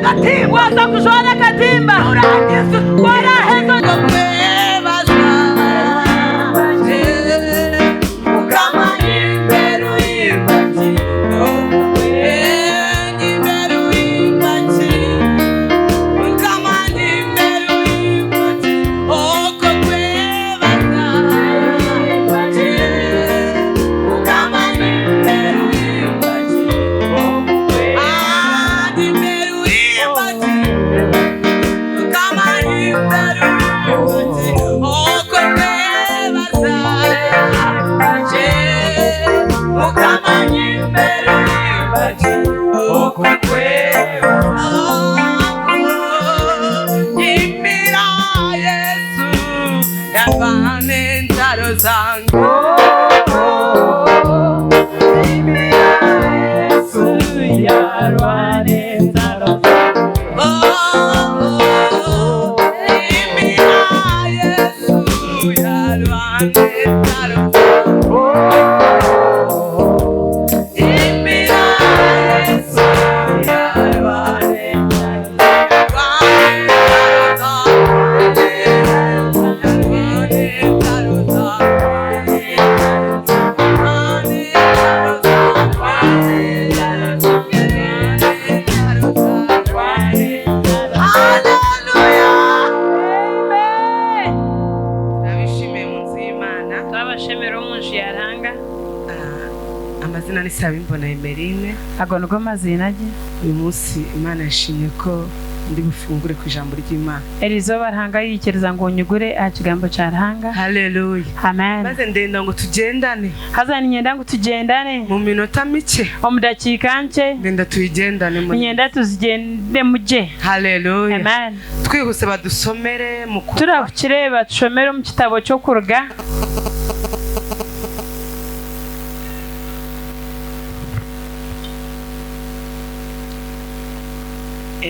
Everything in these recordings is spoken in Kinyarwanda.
katimba waza kushora katimba urangiza waraheza agono mazina je uyu munsi Imana yashimye ko ndi bufungure ku ijambo ry'Imana erizo barhanga yikiriza ngo nyugure akigambo cyarhanga haleluya amen maze ndenda ngo tugendane hazani nyenda ngo tugendane mu minota mike omudakika nce ndenda tuyigendane mu nyenda tuzigende muje haleluya amen twihuse badusomere mu turakireba tushomere mu kitabo cyo kuruga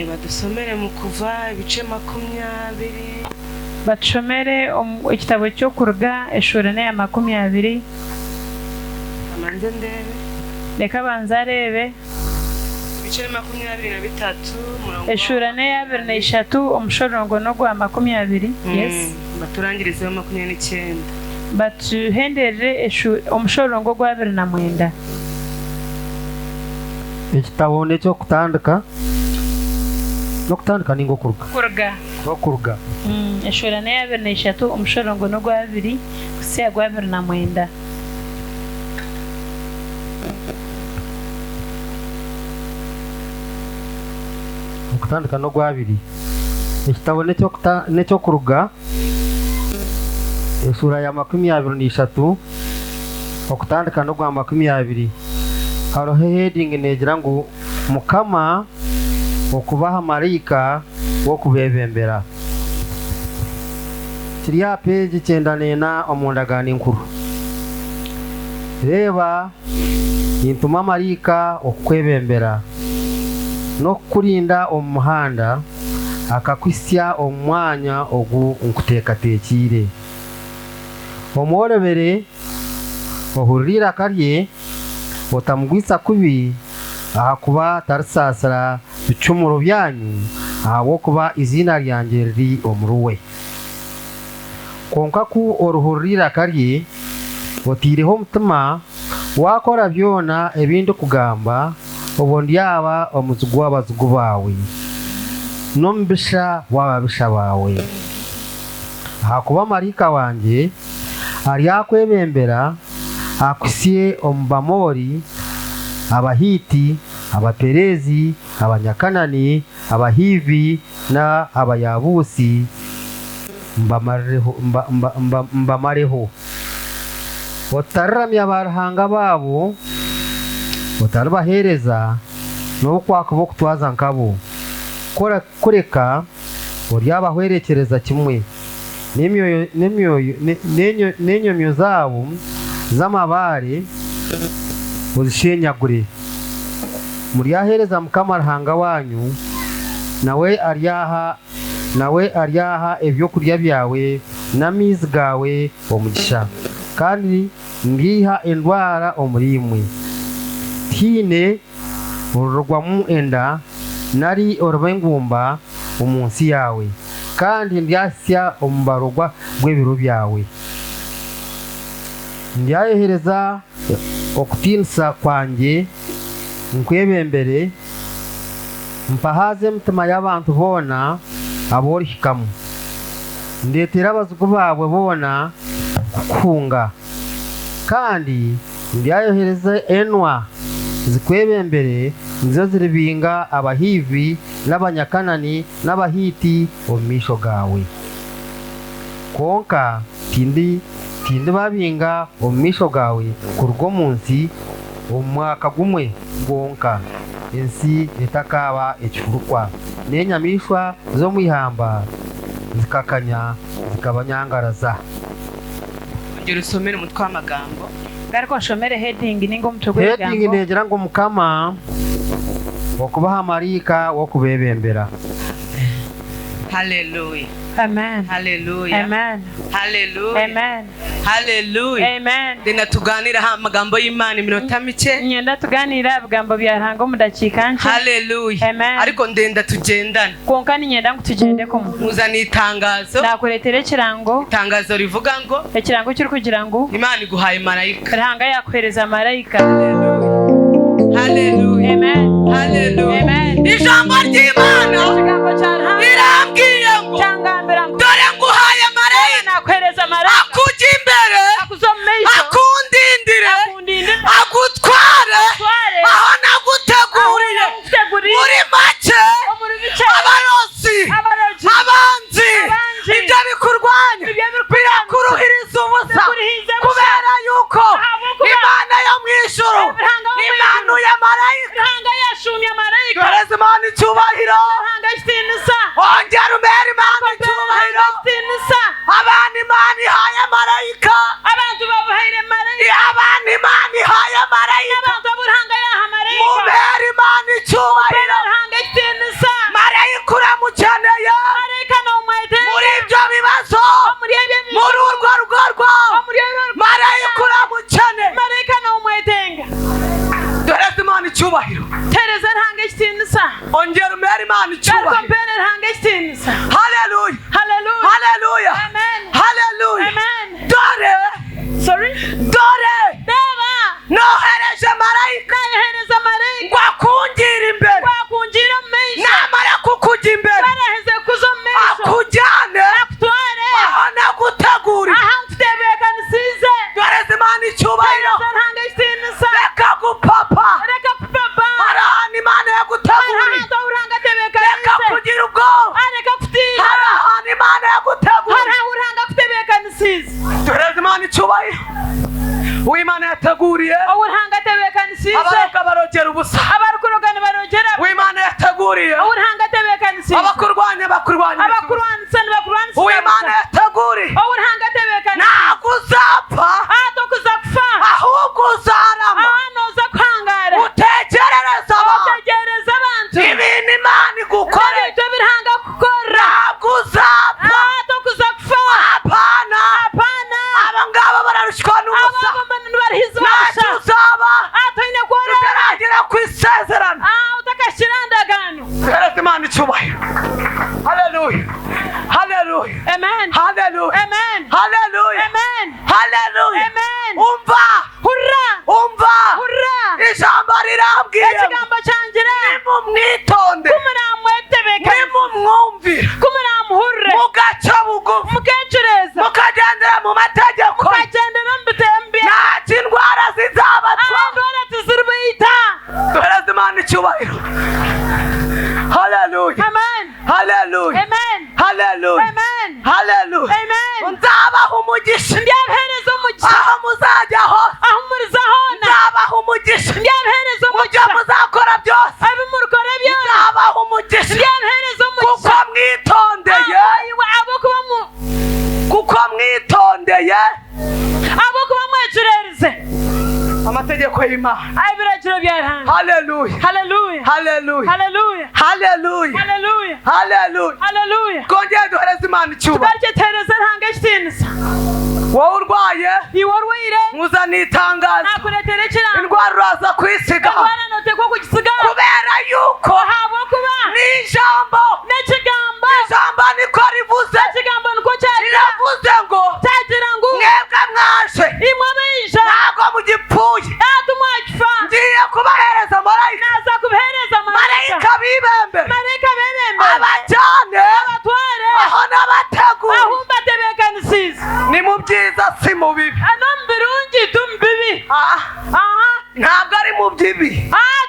badusomere mu kuva ibice 20 bacomere igitabo cyo kuruga eshurane ya 20 amanze ndebe reka banzarebe ibice 23 eshurane ya 23 omushorongo no gwa 20 yes baturangirize 29 batuhenderere omushorongo gwa 29 igitabo necyo kutandika Nokutandika ningo kuruga eshurane ya 23 omushorongo no gwa 2 kusiya gwa 29 Nokutandika no gwa 2 ekitabo necyo kuruga esura ya 23 okutandika no gwa 20 haro heading negira ngo Mukama okubaha marika wo kubebembera kiriya page 9 omundagani nkuru reba intuma marika okwebembera no kurinda omuhanda akakwisya omwanya ogu nkutekatekire omuorebere ohurira karye otamugwisa kubi akuba tarsasara bicumuro byanyu abo kuba izina ryanjye riri omuruwe konka ku oruhurira karye otireho mutima wakora byona ebindi kugamba obondi yaba omuzugu w'abazugu bawe nombisha wababisha bawe akuba marika wanje ari akwebembera akwisiye omubamori abahiti abaperezi abanyakanani abahivi na abayabusi mbamareho otaramya barhanga babo otarbahereza no kwakubo kutwaza nkabo kureka oryabahwerekereza kimwe n'enyomyo zabo z'amabare uzishenyagure muri ahereza mukamarhanga wanyu nawe aryaha ebyo kurya byawe n'amizi gawe omugisha kandi ngiha endwara omurimwe tine ururwamu enda nari orubengumba umunsi yawe kandi ndyasya umubarugwa gw'ebiro byawe ndyayehereza okutinisa kwanjye nkwebembere mpahaze mutima y'abantu bona aborihikamu ndetera abazugu bawe bona kukunga kandi ndyayohereza enwa zikwebembere nizo ziribinga abahivi n'abanyakanani n'abahiti omisho gawe konka tindi babinga omisho gawe kurwo munsi omwaka gumwe gwonka ensi etakaba ekifurukwa n'enyamishwa zo mwihamba zikakanya zikabanyangaraza. Ongera usomere umutwe w'amagambo gariko nshomere heading ningo umutwe w'amagambo. Heading negira ngo Mukama okubaha marika wo kubebembera. Hallelujah. Amen. Hallelujah. Amen. Hallelujah. Amen. Hallelujah. Amen. Dena tuganira ha magambo y'Imana iminota mike. Nyenda tuganira bigambo byaranga mu dakika nce. Hallelujah. Amen. Ariko ndenda tugendana. Konka ni nyenda ngutugende ko muzana itangazo. Nakuretere kirango. Itangazo rivuga ngo ikirango cy'uri kugira ngo Imana iguhaye marayika. Ranga yakwereza marayika. Hallelujah. Hallelujah. Amen. Hallelujah. Amen. Ijambo ry'Imana ikigambo cyaranga irambwiye ngo cyangambira ngo dore nguhaye marayika nakwereza marayika akujya imbere akuzomeisho akundindire agutware aho naguteguriye muri make abarozi abanzi ibyo bikurwanya birakuruhiriza ubusa kubera yuko Imana yo mu ijuru imanuye marayika doreza Imana icyubahiro ongera umere Imana icyubahiro abana Imana ihaye marayika abantu Imana ihaye marayika mubere Imana icyubahiro marayika uramukeneye muri ibyo bibazo muri urwo rugo marayika uramukeneye doreza Imana icyubahiro ongera umere Imana icyubahiro. Hallelujah. Hallelujah. Hallelujah. Amen. Hallelujah. Amen. Dore Deba nohereje marayika ngo akungira imbere namara kukujya imbere akujyane aho naguteguriye doreza Imana icyubahiro reka gupapa hari ahantu Imana yaguteguriye reka kugira ubwoba hari ahantu Imana yaguteguriye doreza Imana icyubahiro uw'Imana yateguriye abaroga barogera ubusa uw'Imana yateguriye abakurwanya uw'Imana yateguriye ntabwo uzapfa ahubwo uzarama utekerereza abantu ibintu Imana igukoreye ntabwo uzapfa apana abangaba bararushywa n'ubusa ntacyo uzaba utaragera ku isezerano doreza Imana icyubahiro. Hallelujah. Hallelujah. Amen. Hallelujah. Amen. Hallelujah. Amen. Hallelujah. Amen. Umva ijambo rirambwiye nimumwitonde nimumwumvire mugaca bugufi mukagendera mu mategeko ntacyo indwara zizabatwara doreza Imana icyubahiro. Hallelujah. Hallelujah. Hallelujah. Hallelujah. Nzabaha umugisha aho muzajya hose nzabaha umugisha mujya muzakora byose nzabaha umugisha kuko mwitondeye amategeko y'Imana. Hallelujah. Hallelujah. Hallelujah. Hallelujah. Hallelujah. Hallelujah. Hallelujah. Hallelujah. Kongera duhereze Imana icyubahiro. Wowe urwaye muzana itangazo indwara uraza kwisiga kubera yuko ijambo n'ikigambo ijambo niko rivuze ikigambo niko cyagira riravuze ngo cyagira ngo mwebwe mwaje imwe bije ntabwo mugipfuye yatumwajfa ngiye kubahereza marayika naza kubihereza marayika bibembe marayika bebembe abajyane abatware aho n'abateguye ahumba tebekanisiza ni mu byiza si mu bibi anambirungi tumbibi ntabwo ari mu bibi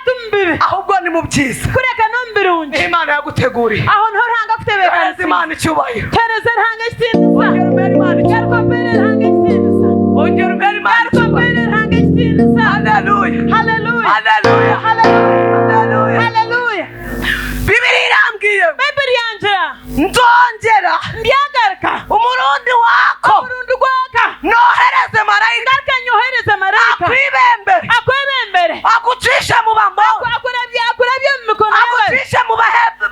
tumbibi ahubwo ni mu byiza kureka nombirungi Imana yaguteguriye aho ntoranga kutebekanisiza Imana icyubahiro tereza ranga isinza ongera umere Imana icyubahiro yarkombere ranga isinza ongera umere Imana yarkombere ranga isinza haleluya haleluya haleluya haleluya haleluya Bibiliya irambwiye Bibiliya yanjira nzongera ndihagarika umurundi wako umurundi gwaka nohereze marayika nyohereze marayika akwibembere agucishe mu bambo akurabye mu mikono yawe agucishe mu bahebe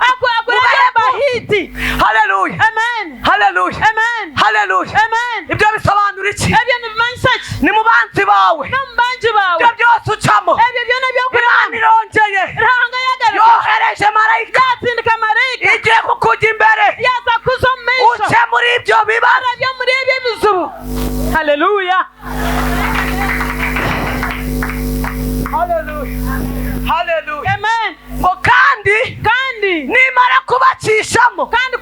bahiti haleluya amen haleluya amen haleluya amen ibyo bisobanura iki ebyo nibimanyisa ki ni mu banzi bawe no mu banji bawe ibyo byose ucamo ebyo byona byo Imana irongeye ranga yagarika yohereje marayika yatsindika marayika igiye kukujya imbere yaza kuzomisha uce muri ibyo bibazo byo muri ibyo bizubu haleluya haleluya amen ngo kandi nimara kubacishamo kandi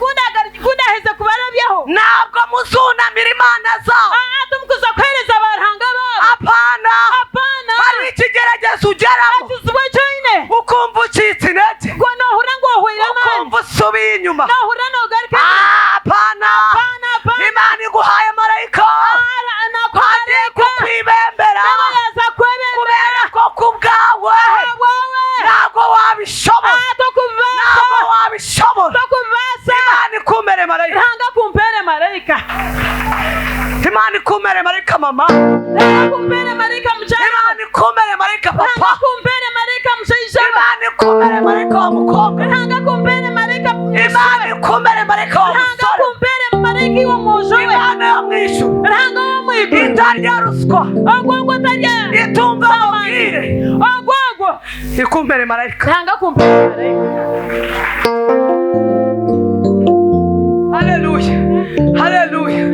kundaheze kubarabyeho ntabwo muzunamira imana zabo tumukuza kwereza abaranga babo apana hari ikigeragezo ugeramo akizwe cyane ukumva ucitse intege ngo nohura ngo huira mani ukumva usubiye inyuma nohura nogaruka apana Imana iguhaye marayika agiye kukwibembera kubera ko kubwawe ntabwo wabishobora Imana ikumere marayika ranga kumpere marayika Imana ikumere marayika mama ranga kumpere marayika mchana Imana ikumere marayika papa ranga kumpere marayika mshaisha Imana ikumere marayika wa mukobwa ranga kumpere marayika Imana ikumere marayika wa ranga musore kumpere marayika wa mwojo Imana yo mwishu ranga wa mwigu itarya ruswa ogwogwo tarya itumva mubwire ogwogwo ikumpere marayika ranga kumpere marayika haleluya haleluya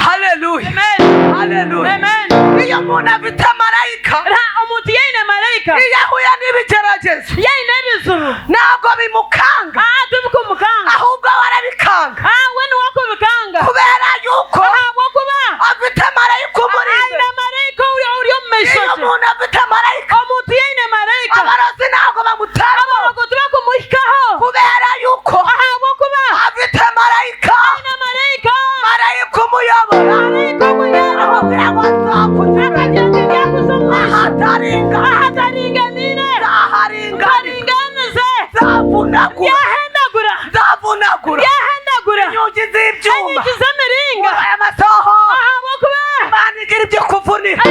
haleluya amen haleluya amen iyo umuntu afite marayika umuntu yine marayika iyo ahuye n'ibigeragezo yine bizuru ntabwo bimukanga tubikumukanga ahubwo barabikanga we ni wako bikanga kubera yuko kuba afite marayika umurinda marayika uri umeshoje iyo umuntu afite marayika umuntu yine marayika abarozi ntabwo bamutamo abarogo tubakumuhikaho kubera yuko kuba afite marayika marayika umuyobora marayika umuyobora kugira ngo nzakugira ahataringanire zaharinganize zavunagura inyugi z'ibyuma z'amiringa aya masoho kuba Imana igira ibyo kuvunira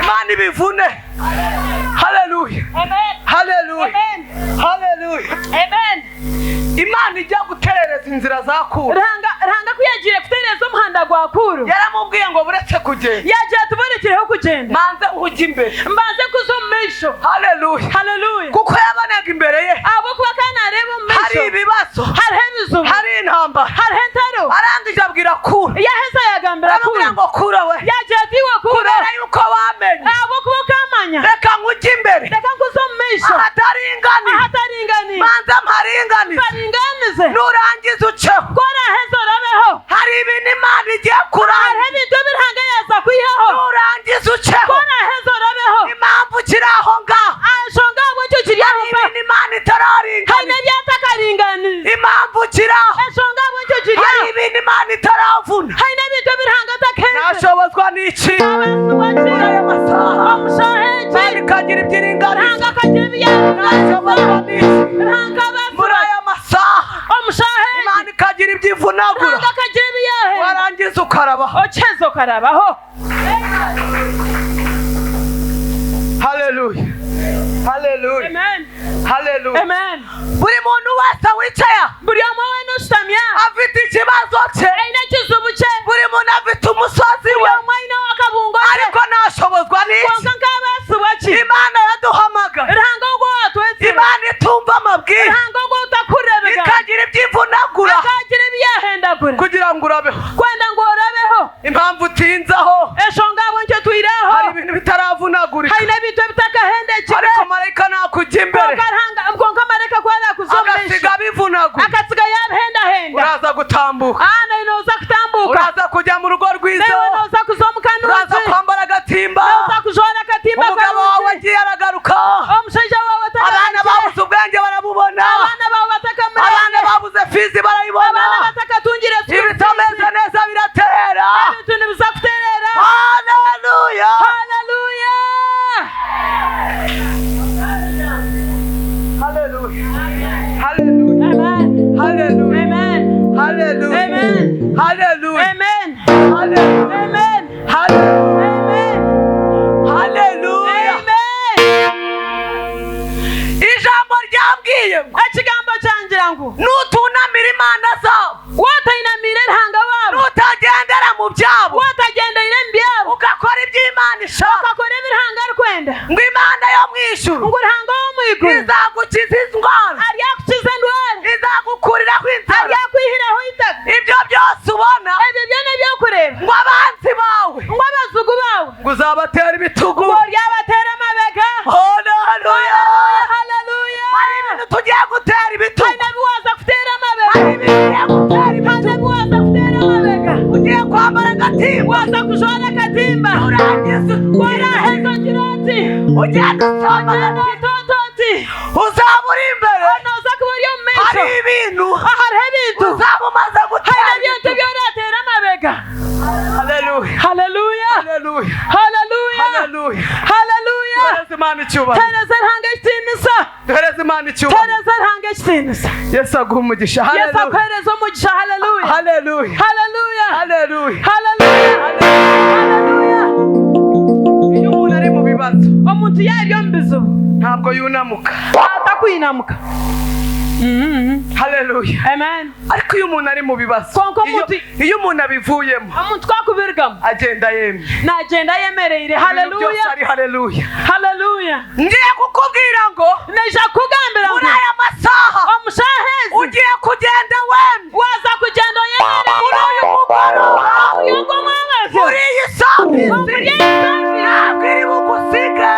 Imana ibivune haleluya haleluya haleluya Imana ijya guterereza inzira za Kuro ranga kuyagire kutereza umuhanda gwa Kuro yaramubwiye ngo buretse kugenda yagiye tubonekereho kugenda manze ujye imbere mbanze kuzomisho haleluya kuko yabonaga imbere ye abo kuba kandi areba umisho hari ibibazo hariho ibizuba hari intambara hariho intaro arangije abwira Kuro yaheze yagambira aramubwira ngo Kuro we yagiye atiwe Kuro kubera yuko wamenye abo kuba ukamanya reka nkujye imbere reka kuzomisho ahataringaniye manze mparinganize paringanize nurangiza uceho goraheze urabeho hari ibintu Imana igiye kurangiza hariho ibintu biranga yaza kuyiho nurangiza uceho goraheze urabeho impamvu kiri aho ngaho aho ngaho cyo kiri aho ibintu Imana itararinganiza hari n'ibyatakaringaniza impamvu kiri aho aho ngaho cyo kiri aho hari ibintu Imana itaravuna hari n'ibintu biranga atakenze nashobozwa n'iki muri aya masaha Imana ikagira ibyiringano ranga kagira nashobozwa n'iki ranga muri aya masaha Imana ikagira ibyivunagura ranga kagira ibiyahe warangiza ukarabaho oceza ukarabaho haleluya haleluya amen haleluya amen buri muntu wese wicaye buri umwe n'ustamya afite ikibazo cye ina kizubu cye buri muntu afite umusozi we umwe n'akabungo ariko nashobozwa n'iki konka nk'abasuba ki Imana yaduhamagara ranga ngo watwetse Imana duhinzaho esho ngabo ncyo tuireho hari ibintu bitaravunagurika hari n'ibintu bitakahendekire ariko marayika nakujya imbere konka marayika kwara kuzomesha agasiga bivunagura akasiga yabhendahenda uraza gutambuka inoza kutambuka uraza kujya mu rugo rwiza inoza kuzomukanuzi uraza kwambara agatimba inoza kujona akatimba umugabo wawe agiye aragaruka omushaija wawe abana babuze ubwenge barabubona abana bawe batakamenya abana babuze fizi barayibona abana batakatungire ibitameze neza biratera ibintu nibiza kuterera haleluya haleluya haleluya haleluya amen haleluya amen haleluya amen haleluya amen haleluya amen haleluya amen haleluya ijambo ryambwiye ekigambo cyangira ngo nutunamira imana zabo wotayinamire ruhanga wabo nutagendera mu byabo wotagendera ibyabo ugakora iby'imana ishaka ukakora ibirhanga rukwenda ngo imana yo mu ijuru ngo uruhanga wo mu iguru izagukiza indwara aryakukiza indwara izagukuriraho inzara aryakwihiraho itaka ibyo byose ubona ibyo byane byo kureba ngo abanzi bawe ngo abazugu bawe ngo uzabatera ibitugu ngo ryabatera amabega haleluya haleluya hari ibintu tugiye gutera ibitugu hari n'abiwaza gutera amabega hari ibintu tugiye gutera hari ibitugu n'abiwaza gutera amabega ugiye kwambara agatimba waza kujona akatimba urangiza warahezo kiroti ugiye gusoma tototi uzaba uri imbere noza kuba uri mu hari misho ibintu hariho ibintu uzaba umaze hari gutera n'ibintu byoratera amabega haleluya haleluya haleluya haleluya haleluya haleluya duhereze imana icyubahiro tereza ruhanga ekitinisa duhereze imana icyubahiro tereza ruhanga ekitinisa yesu aguha umugisha yesu haleluya akwereza umugisha haleluya haleluya haleluya haleluya haleluya haleluya iyo umuntu ari mu bibazo omuntu yariyo mu bizibu ntabwo yunamuka atakwinamuka haleluya amen ariko iyo umuntu ari mu bibazo Konko muti- iyo umuntu abivuyemo omuntu twakubirigamo agenda yemye nagenda yemereyire ibintu byose haleluya ari haleluya haleluya ngiye kukubwira ngo neja kugambira muri ngo aya masaha omushahezi ugiye kugenda wemye waza kugenda yemereye muri uyu mugoroba yuko mwamaze muri iyi sambizi ntabwo iri bugusige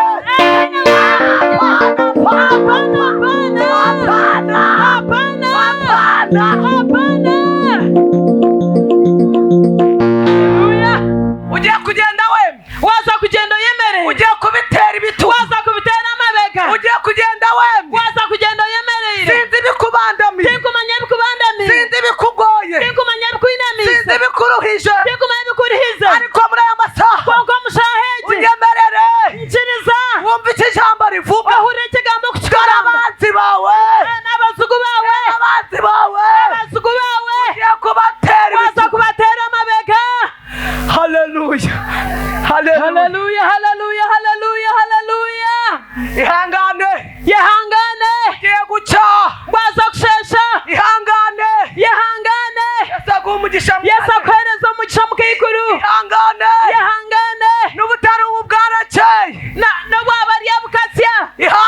ugiye kugenda wemye waza kugenda yemereye ugiye kubitera ibitugu waza kubitera amabega ugiye kugenda wemye waza kugenda yemereye sinzi ibikubandamiye tinkumanya bikubandamiye sinzi ibikugoye tinkumanya bikwinamiza sinzi ibikuruhije tinkumanya bikurihiza ariko muri aya masaha konko mushahezi unyemerere nkiriza wumva icyo ijambo rivuga wahurira ikigambo ku dore kigarama abanzi bawe n'abazugu bawe abanzi bawe abazugu bawe ugiye kubatera waza ibitugu kubatera amabega haleluya haleluya haleluya haleluya haleluya haleluya ihangane yehangane ugiye guca waza